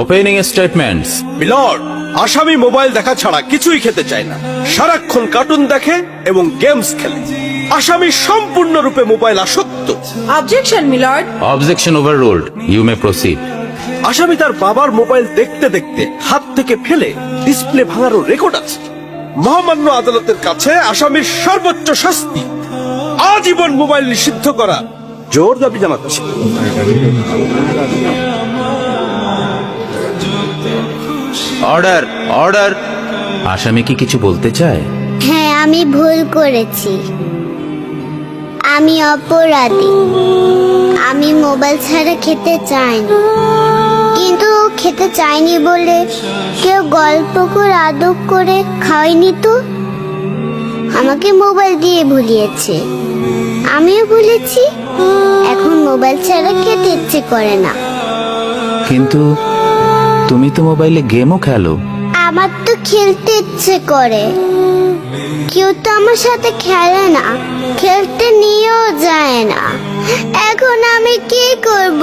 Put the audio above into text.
Opening statements. Milord, আসামি mobile দেখা ছাড়া কিছুই খেতে চায় না, সারাক্ষণ কার্টুন দেখে এবং গেমস খেলে। আসামি সম্পূর্ণরূপে মোবাইল আসক্ত। Objection milord. Objection overruled, you may proceed. আসামি তার বাবার মোবাইল দেখতে দেখতে হাত থেকে ফেলে ডিসপ্লে ভাঙারও রেকর্ড আছে। মহামান্য আদালতের কাছে আসামির সর্বোচ্চ শাস্তি আজীবন মোবাইল নিষিদ্ধ করা জোর দাবি জানাচ্ছে। Order, order. আসামি কি কিছু বলতে চায়? হ্যাঁ, আমি ভুল করেছি, আমি অপরাধী। আমি মোবাইল ছাড়া খেতে চাইনি, কিন্তু খেতে চাইনি বলে কেউ গল্প করে আদব করে খাওয়াইনি তো। আমাকে মোবাইল দিয়ে ভুলিয়েছে, আমিও ভুলেছি। এখন মোবাইল ছাড়া খেতে ইচ্ছে করে না। কিন্তু তুমি তো মোবাইলে গেমও খেলো। আমার তো খেলতে ইচ্ছে করে, কেউ তো আমার সাথে খেলে না, খেলতে নিয়েও যায় না। এখন আমি কি করব?